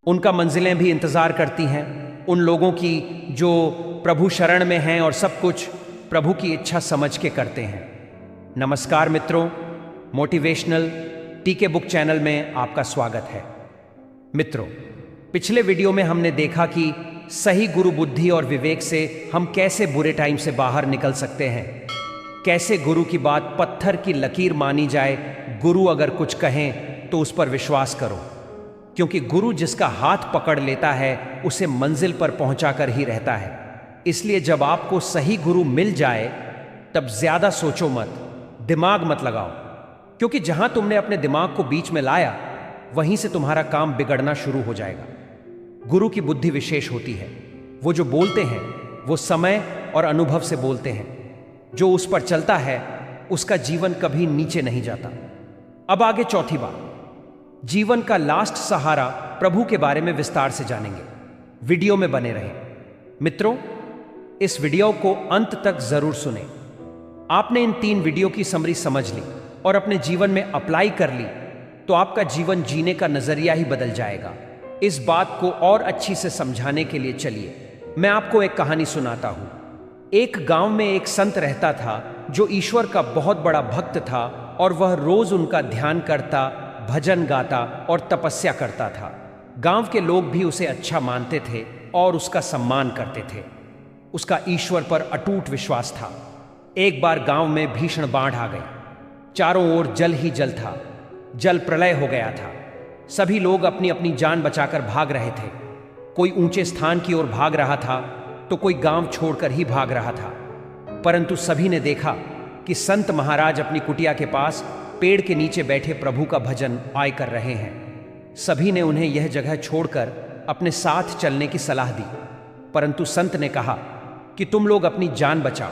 उनका मंजिलें भी इंतज़ार करती हैं उन लोगों की जो प्रभु शरण में हैं और सब कुछ प्रभु की इच्छा समझ के करते हैं। नमस्कार मित्रों, मोटिवेशनल टीके बुक चैनल में आपका स्वागत है। मित्रों, पिछले वीडियो में हमने देखा कि सही गुरु बुद्धि और विवेक से हम कैसे बुरे टाइम से बाहर निकल सकते हैं, कैसे गुरु की बात पत्थर की लकीर मानी जाए। गुरु अगर कुछ कहें तो उस पर विश्वास करो, क्योंकि गुरु जिसका हाथ पकड़ लेता है उसे मंजिल पर पहुंचाकर ही रहता है। इसलिए जब आपको सही गुरु मिल जाए तब ज्यादा सोचो मत, दिमाग मत लगाओ, क्योंकि जहां तुमने अपने दिमाग को बीच में लाया वहीं से तुम्हारा काम बिगड़ना शुरू हो जाएगा। गुरु की बुद्धि विशेष होती है। वो जो बोलते हैं वो समय और अनुभव से बोलते हैं। जो उस पर चलता है उसका जीवन कभी नीचे नहीं जाता। अब आगे चौथी बात, जीवन का लास्ट सहारा प्रभु के बारे में विस्तार से जानेंगे। वीडियो में बने रहें। मित्रों, इस वीडियो को अंत तक जरूर सुने। आपने इन 3 वीडियो की समरी समझ ली और अपने जीवन में अप्लाई कर ली तो आपका जीवन जीने का नजरिया ही बदल जाएगा। इस बात को और अच्छी से समझाने के लिए चलिए मैं आपको एक कहानी सुनाता हूं। एक गांव में एक संत रहता था जो ईश्वर का बहुत बड़ा भक्त था और वह रोज उनका ध्यान करता, भजन गाता और तपस्या करता था। गांव के लोग भी उसे अच्छा मानते थे और उसका सम्मान करते थे। उसका ईश्वर पर अटूट विश्वास था। एक बार गांव में भीषण बाढ़ आ गई। चारों ओर जल ही जल था। जल प्रलय हो गया था। सभी लोग अपनी अपनी जान बचाकर भाग रहे थे। कोई ऊंचे स्थान की ओर भाग रहा था तो कोई गांव छोड़कर ही भाग रहा था। परंतु सभी ने देखा कि संत महाराज अपनी कुटिया के पास पेड़ के नीचे बैठे प्रभु का भजन आय कर रहे हैं। सभी ने उन्हें यह जगह छोड़कर अपने साथ चलने की सलाह दी, परंतु संत ने कहा कि तुम लोग अपनी जान बचाओ,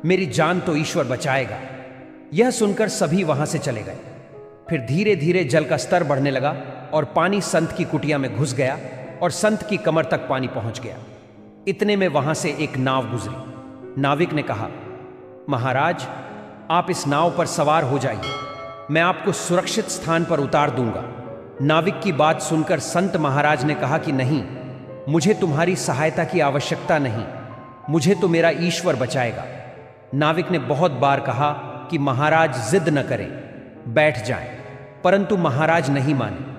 मेरी जान तो ईश्वर बचाएगा। यह सुनकर सभी वहां से चले गए। फिर धीरे धीरे जल का स्तर बढ़ने लगा और पानी संत की कुटिया में घुस गया और संत की कमर तक पानी पहुंच गया। इतने में वहां से एक नाव गुजरी। नाविक ने कहा, महाराज, आप इस नाव पर सवार हो जाइए, मैं आपको सुरक्षित स्थान पर उतार दूंगा। नाविक की बात सुनकर संत महाराज ने कहा कि नहीं, मुझे तुम्हारी सहायता की आवश्यकता नहीं, मुझे तो मेरा ईश्वर बचाएगा। नाविक ने बहुत बार कहा कि महाराज जिद न करें, बैठ जाएं, परंतु महाराज नहीं माने।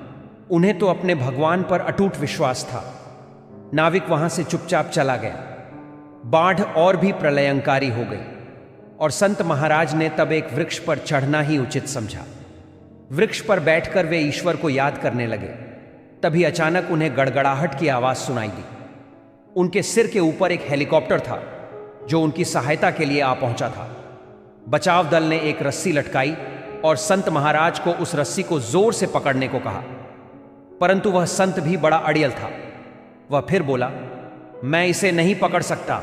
उन्हें तो अपने भगवान पर अटूट विश्वास था। नाविक वहां से चुपचाप चला गया। बाढ़ और भी प्रलयंकारी हो गई और संत महाराज ने तब एक वृक्ष पर चढ़ना ही उचित समझा। वृक्ष पर बैठकर वे ईश्वर को याद करने लगे। तभी अचानक उन्हें गड़गड़ाहट की आवाज सुनाई दी। उनके सिर के ऊपर एक हेलीकॉप्टर था जो उनकी सहायता के लिए आ पहुंचा था। बचाव दल ने एक रस्सी लटकाई और संत महाराज को उस रस्सी को जोर से पकड़ने को कहा, परंतु वह संत भी बड़ा अड़ियल था। वह फिर बोला, मैं इसे नहीं पकड़ सकता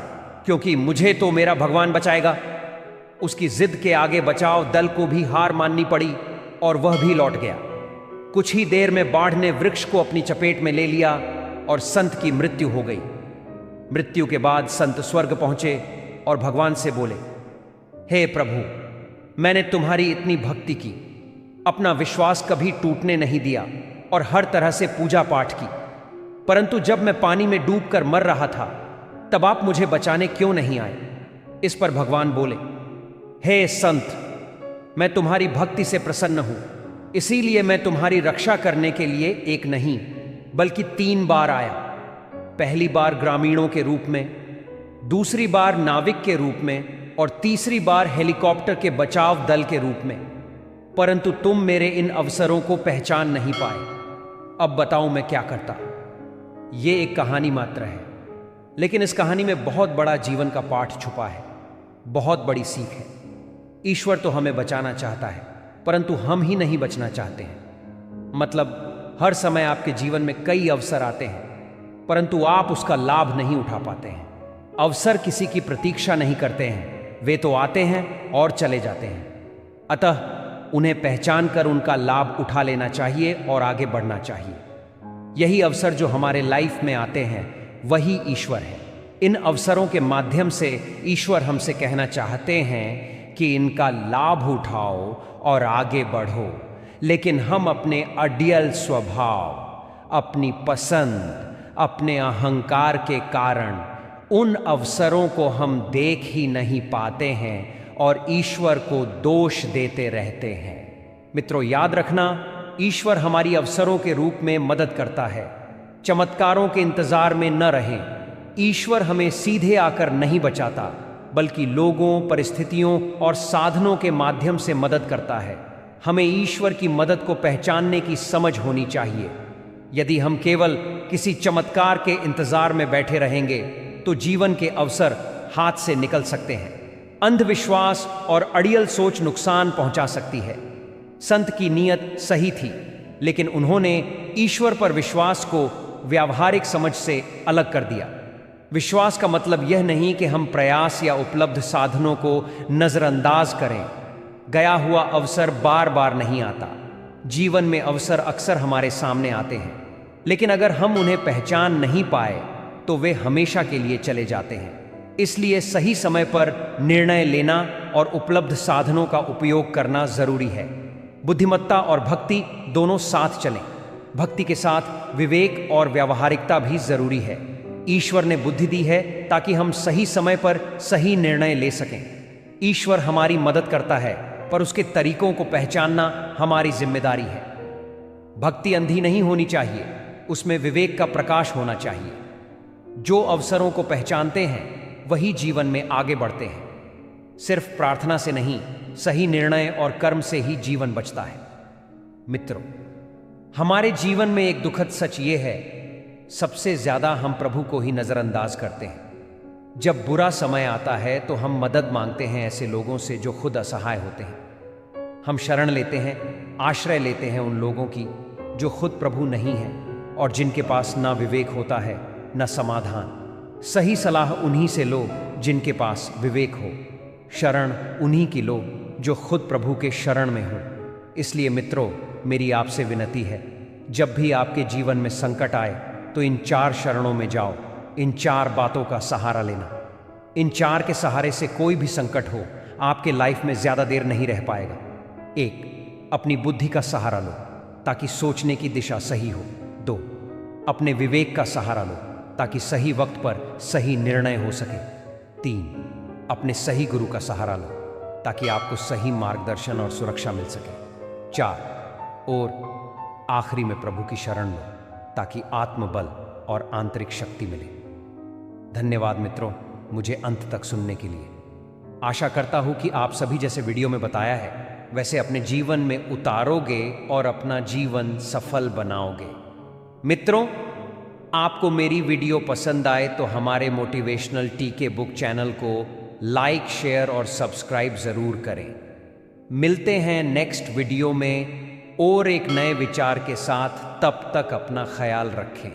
क्योंकि मुझे तो मेरा भगवान बचाएगा। उसकी जिद के आगे बचाव दल को भी हार माननी पड़ी और वह भी लौट गया। कुछ ही देर में बाढ़ ने वृक्ष को अपनी चपेट में ले लिया और संत की मृत्यु हो गई। मृत्यु के बाद संत स्वर्ग पहुंचे और भगवान से बोले, हे प्रभु, मैंने तुम्हारी इतनी भक्ति की, अपना विश्वास कभी टूटने नहीं दिया और हर तरह से पूजा पाठ की, परंतु जब मैं पानी में डूबकर मर रहा था तब आप मुझे बचाने क्यों नहीं आए? इस पर भगवान बोले, हे संत, मैं तुम्हारी भक्ति से प्रसन्न हूं, इसीलिए मैं तुम्हारी रक्षा करने के लिए एक नहीं बल्कि 3 बार आया। पहली बार ग्रामीणों के रूप में, दूसरी बार नाविक के रूप में और तीसरी बार हेलीकॉप्टर के बचाव दल के रूप में, परंतु तुम मेरे इन अवसरों को पहचान नहीं पाए। अब बताओ मैं क्या करता? ये एक कहानी मात्र है, लेकिन इस कहानी में बहुत बड़ा जीवन का पाठ छुपा है, बहुत बड़ी सीख है। ईश्वर तो हमें बचाना चाहता है, परंतु हम ही नहीं बचना चाहते हैं। मतलब हर समय आपके जीवन में कई अवसर आते हैं, परंतु आप उसका लाभ नहीं उठा पाते हैं। अवसर किसी की प्रतीक्षा नहीं करते हैं, वे तो आते हैं और चले जाते हैं। अतः उन्हें पहचान कर उनका लाभ उठा लेना चाहिए और आगे बढ़ना चाहिए। यही अवसर जो हमारे लाइफ में आते हैं वही ईश्वर है। इन अवसरों के माध्यम से ईश्वर हमसे कहना चाहते हैं कि इनका लाभ उठाओ और आगे बढ़ो, लेकिन हम अपने अडियल स्वभाव, अपनी पसंद, अपने अहंकार के कारण उन अवसरों को हम देख ही नहीं पाते हैं और ईश्वर को दोष देते रहते हैं। मित्रों, याद रखना, ईश्वर हमारी अवसरों के रूप में मदद करता है। चमत्कारों के इंतजार में न रहें। ईश्वर हमें सीधे आकर नहीं बचाता, बल्कि लोगों, परिस्थितियों और साधनों के माध्यम से मदद करता है। हमें ईश्वर की मदद को पहचानने की समझ होनी चाहिए। यदि हम केवल किसी चमत्कार के इंतजार में बैठे रहेंगे तो जीवन के अवसर हाथ से निकल सकते हैं। अंधविश्वास और अड़ियल सोच नुकसान पहुंचा सकती है। संत की नीयत सही थी, लेकिन उन्होंने ईश्वर पर विश्वास को व्यावहारिक समझ से अलग कर दिया। विश्वास का मतलब यह नहीं कि हम प्रयास या उपलब्ध साधनों को नजरअंदाज करें। गया हुआ अवसर बार बार नहीं आता। जीवन में अवसर अक्सर हमारे सामने आते हैं, लेकिन अगर हम उन्हें पहचान नहीं पाए तो वे हमेशा के लिए चले जाते हैं। इसलिए सही समय पर निर्णय लेना और उपलब्ध साधनों का उपयोग करना जरूरी है। बुद्धिमत्ता और भक्ति दोनों साथ चलें। भक्ति के साथ विवेक और व्यावहारिकता भी जरूरी है। ईश्वर ने बुद्धि दी है ताकि हम सही समय पर सही निर्णय ले सकें। ईश्वर हमारी मदद करता है, पर उसके तरीकों को पहचानना हमारी जिम्मेदारी है। भक्ति अंधी नहीं होनी चाहिए, उसमें विवेक का प्रकाश होना चाहिए। जो अवसरों को पहचानते हैं वही जीवन में आगे बढ़ते हैं। सिर्फ प्रार्थना से नहीं, सही निर्णय और कर्म से ही जीवन बचता है। मित्रों, हमारे जीवन में एक दुखद सच ये है, सबसे ज्यादा हम प्रभु को ही नजरअंदाज करते हैं। जब बुरा समय आता है तो हम मदद मांगते हैं ऐसे लोगों से जो खुद असहाय होते हैं। हम शरण लेते हैं, आश्रय लेते हैं उन लोगों की जो खुद प्रभु नहीं है और जिनके पास ना विवेक होता है न समाधान। सही सलाह उन्हीं से लो जिनके पास विवेक हो। शरण उन्हीं की लो जो खुद प्रभु के शरण में हो। इसलिए मित्रों, मेरी आपसे विनती है, जब भी आपके जीवन में संकट आए तो इन 4 शरणों में जाओ। इन 4 बातों का सहारा लेना। इन 4 के सहारे से कोई भी संकट हो, आपके लाइफ में ज्यादा देर नहीं रह पाएगा। 1, अपनी बुद्धि का सहारा लो ताकि सोचने की दिशा सही हो। 2, अपने विवेक का सहारा लो ताकि सही वक्त पर सही निर्णय हो सके। 3, अपने सही गुरु का सहारा लो ताकि आपको सही मार्गदर्शन और सुरक्षा मिल सके। 4, और आखिरी में प्रभु की शरण लो ताकि आत्मबल और आंतरिक शक्ति मिले। धन्यवाद मित्रों, मुझे अंत तक सुनने के लिए। आशा करता हूं कि आप सभी जैसे वीडियो में बताया है वैसे अपने जीवन में उतारोगे और अपना जीवन सफल बनाओगे। मित्रों, आपको मेरी वीडियो पसंद आए तो हमारे मोटिवेशनल टीके बुक चैनल को लाइक, शेयर और सब्सक्राइब जरूर करें। मिलते हैं नेक्स्ट वीडियो में और एक नए विचार के साथ। तब तक अपना ख्याल रखें।